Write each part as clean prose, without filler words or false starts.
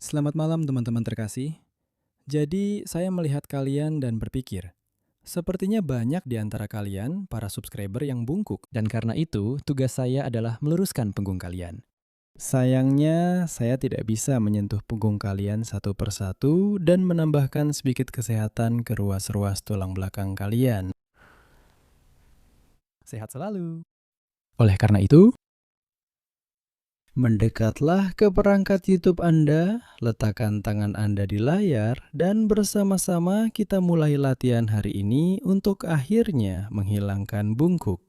Selamat malam teman-teman terkasih. Jadi saya melihat kalian dan berpikir, sepertinya banyak di antara kalian para subscriber yang bungkuk. Dan karena itu, tugas saya adalah meluruskan punggung kalian. Sayangnya, saya tidak bisa menyentuh punggung kalian satu persatu dan menambahkan sedikit kesehatan ke ruas-ruas tulang belakang kalian. Sehat selalu. Oleh karena itu, mendekatlah ke perangkat YouTube Anda, letakkan tangan Anda di layar, dan bersama-sama kita mulai latihan hari ini untuk akhirnya menghilangkan bungkuk.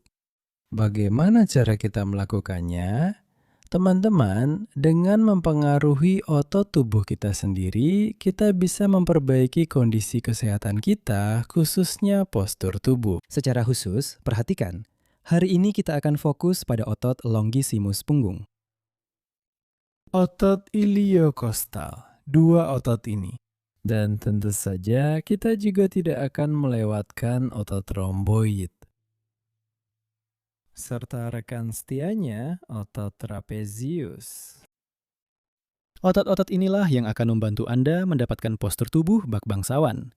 Bagaimana cara kita melakukannya? Teman-teman, dengan mempengaruhi otot tubuh kita sendiri, kita bisa memperbaiki kondisi kesehatan kita, khususnya postur tubuh. Secara khusus, perhatikan, hari ini kita akan fokus pada otot longissimus punggung. Otot iliokostal, dua otot ini. Dan tentu saja kita juga tidak akan melewatkan otot romboid. Serta rekan setianya, otot trapezius. Otot-otot inilah yang akan membantu Anda mendapatkan postur tubuh bak bangsawan.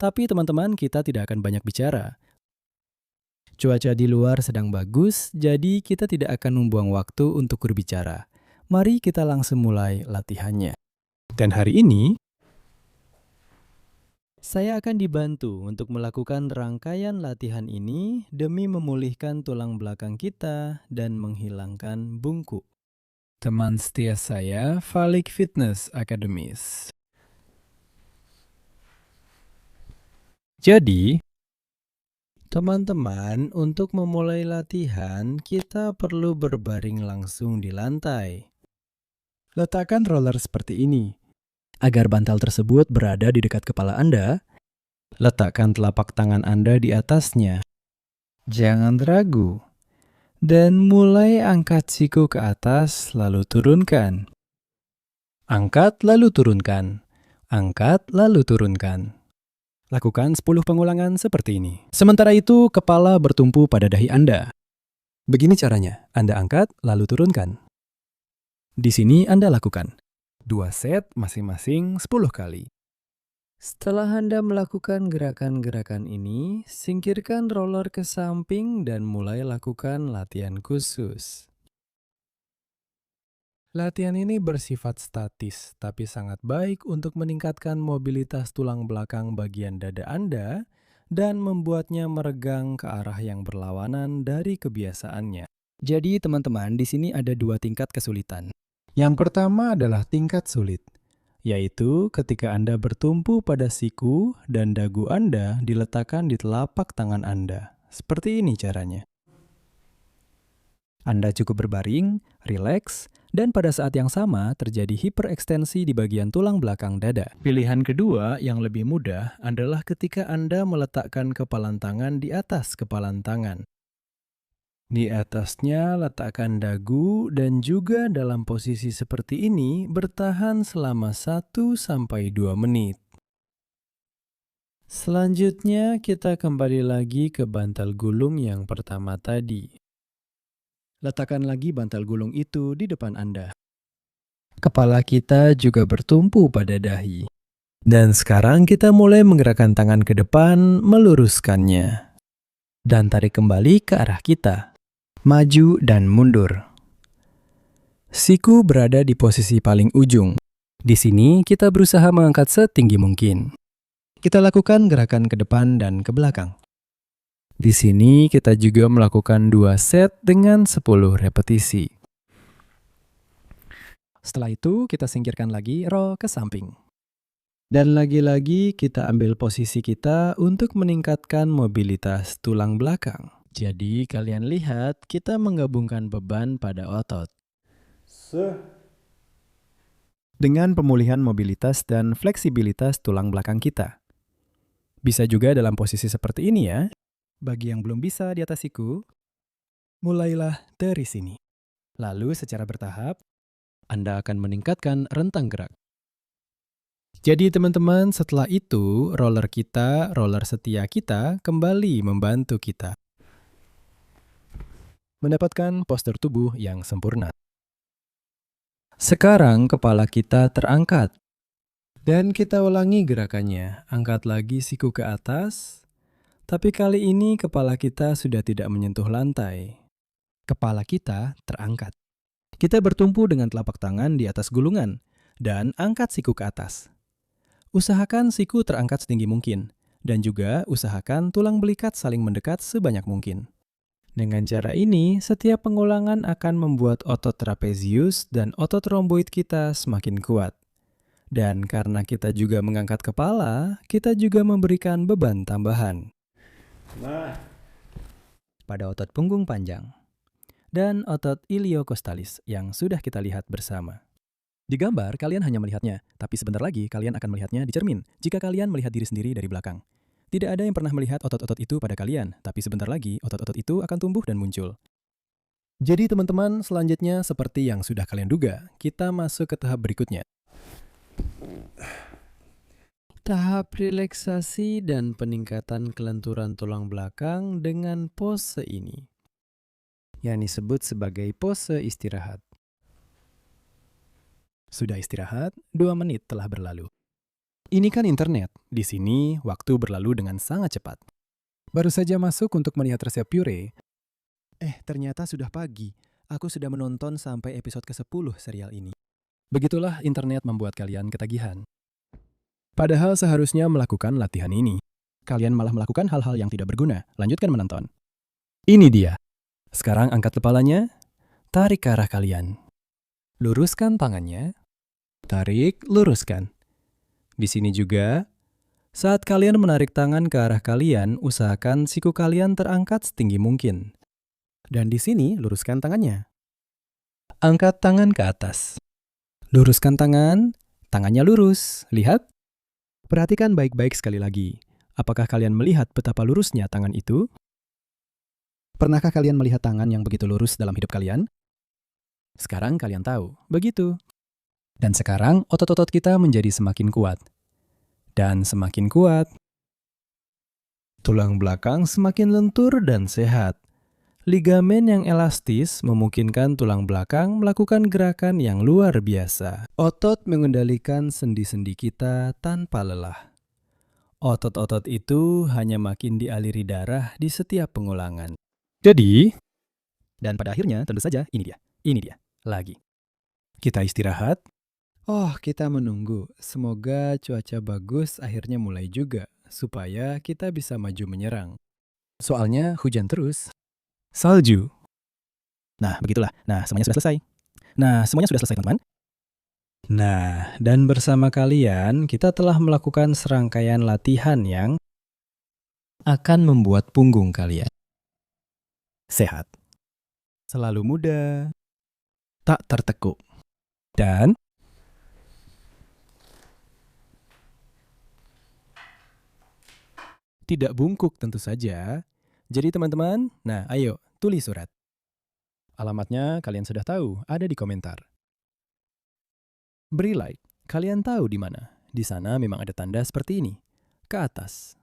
Tapi teman-teman, kita tidak akan banyak bicara. Cuaca di luar sedang bagus, jadi kita tidak akan membuang waktu untuk berbicara. Mari kita langsung mulai latihannya. Dan hari ini, saya akan dibantu untuk melakukan rangkaian latihan ini demi memulihkan tulang belakang kita dan menghilangkan bungkuk. Teman setia saya, Valik Fitness Academies. Jadi, teman-teman, untuk memulai latihan, kita perlu berbaring langsung di lantai. Letakkan roller seperti ini. Agar bantal tersebut berada di dekat kepala Anda, letakkan telapak tangan Anda di atasnya. Jangan ragu. Dan mulai angkat siku ke atas, lalu turunkan. Angkat, lalu turunkan. Angkat, lalu turunkan. Lakukan 10 pengulangan seperti ini. Sementara itu, kepala bertumpu pada dahi Anda. Begini caranya, Anda angkat, lalu turunkan. Di sini Anda lakukan 2 set masing-masing 10 kali. Setelah Anda melakukan gerakan-gerakan ini, singkirkan roller ke samping dan mulai lakukan latihan khusus. Latihan ini bersifat statis, tapi sangat baik untuk meningkatkan mobilitas tulang belakang bagian dada Anda dan membuatnya meregang ke arah yang berlawanan dari kebiasaannya. Jadi teman-teman, di sini ada 2 tingkat kesulitan. Yang pertama adalah tingkat sulit, yaitu ketika Anda bertumpu pada siku dan dagu Anda diletakkan di telapak tangan Anda. Seperti ini caranya. Anda cukup berbaring, rileks, dan pada saat yang sama terjadi hiperekstensi di bagian tulang belakang dada. Pilihan kedua yang lebih mudah adalah ketika Anda meletakkan kepalan tangan di atas kepalan tangan. Di atasnya letakkan dagu dan juga dalam posisi seperti ini bertahan selama 1-2 menit. Selanjutnya kita kembali lagi ke bantal gulung yang pertama tadi. Letakkan lagi bantal gulung itu di depan Anda. Kepala kita juga bertumpu pada dahi. Dan sekarang kita mulai menggerakkan tangan ke depan, meluruskannya. Dan tarik kembali ke arah kita. Maju dan mundur. Siku berada di posisi paling ujung. Di sini kita berusaha mengangkat setinggi mungkin. Kita lakukan gerakan ke depan dan ke belakang. Di sini kita juga melakukan 2 set dengan 10 repetisi. Setelah itu kita singkirkan lagi roll ke samping. Dan lagi-lagi kita ambil posisi kita untuk meningkatkan mobilitas tulang belakang. Jadi kalian lihat kita menggabungkan beban pada otot. Dengan pemulihan mobilitas dan fleksibilitas tulang belakang kita. Bisa juga dalam posisi seperti ini ya. Bagi yang belum bisa di atas siku, mulailah dari sini. Lalu secara bertahap, Anda akan meningkatkan rentang gerak. Jadi teman-teman, setelah itu roller setia kita kembali membantu kita mendapatkan postur tubuh yang sempurna. Sekarang kepala kita terangkat. Dan kita ulangi gerakannya. Angkat lagi siku ke atas. Tapi kali ini kepala kita sudah tidak menyentuh lantai. Kepala kita terangkat. Kita bertumpu dengan telapak tangan di atas gulungan. Dan angkat siku ke atas. Usahakan siku terangkat setinggi mungkin. Dan juga usahakan tulang belikat saling mendekat sebanyak mungkin. Dengan cara ini, setiap pengulangan akan membuat otot trapezius dan otot romboid kita semakin kuat. Dan karena kita juga mengangkat kepala, kita juga memberikan beban tambahan pada otot punggung panjang dan otot iliocostalis yang sudah kita lihat bersama. Di gambar, kalian hanya melihatnya, tapi sebentar lagi kalian akan melihatnya di cermin jika kalian melihat diri sendiri dari belakang. Tidak ada yang pernah melihat otot-otot itu pada kalian, tapi sebentar lagi otot-otot itu akan tumbuh dan muncul. Jadi teman-teman, selanjutnya seperti yang sudah kalian duga, kita masuk ke tahap berikutnya. Tahap relaksasi dan peningkatan kelenturan tulang belakang dengan pose ini, yang disebut sebagai pose istirahat. Sudah istirahat, 2 menit telah berlalu. Ini kan internet. Di sini, waktu berlalu dengan sangat cepat. Baru saja masuk untuk melihat resep pure. Ternyata sudah pagi. Aku sudah menonton sampai episode ke-10 serial ini. Begitulah internet membuat kalian ketagihan. Padahal seharusnya melakukan latihan ini. Kalian malah melakukan hal-hal yang tidak berguna. Lanjutkan menonton. Ini dia. Sekarang angkat kepalanya. Tarik ke arah kalian. Luruskan tangannya. Tarik, luruskan. Di sini juga, saat kalian menarik tangan ke arah kalian, usahakan siku kalian terangkat setinggi mungkin. Dan di sini, luruskan tangannya. Angkat tangan ke atas. Luruskan tangan, tangannya lurus. Lihat. Perhatikan baik-baik sekali lagi. Apakah kalian melihat betapa lurusnya tangan itu? Pernahkah kalian melihat tangan yang begitu lurus dalam hidup kalian? Sekarang kalian tahu, begitu. Dan sekarang otot-otot kita menjadi semakin kuat. Dan semakin kuat. Tulang belakang semakin lentur dan sehat. Ligamen yang elastis memungkinkan tulang belakang melakukan gerakan yang luar biasa. Otot mengendalikan sendi-sendi kita tanpa lelah. Otot-otot itu hanya makin dialiri darah di setiap pengulangan. Jadi, dan pada akhirnya tentu saja ini dia, lagi. Kita istirahat. Kita menunggu. Semoga cuaca bagus akhirnya mulai juga, supaya kita bisa maju menyerang. Soalnya hujan terus. Salju. Nah, begitulah. Nah, semuanya sudah selesai, teman-teman. Nah, dan bersama kalian, kita telah melakukan serangkaian latihan yang akan membuat punggung kalian sehat, selalu muda, tak tertekuk, dan tidak bungkuk tentu saja. Jadi teman-teman, nah ayo tulis surat. Alamatnya kalian sudah tahu, ada di komentar. Beri like, kalian tahu di mana. Di sana memang ada tanda seperti ini, ke atas.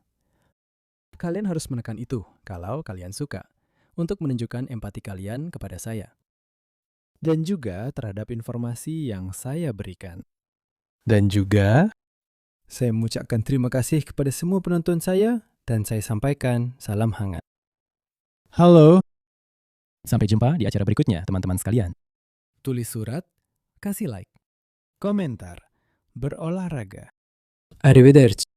Kalian harus menekan itu kalau kalian suka, untuk menunjukkan empati kalian kepada saya. Dan juga terhadap informasi yang saya berikan. Dan juga, saya mengucapkan terima kasih kepada semua penonton saya, dan saya sampaikan salam hangat. Halo. Sampai jumpa di acara berikutnya, teman-teman sekalian. Tulis surat, kasih like, komentar, berolahraga. Arrivederci.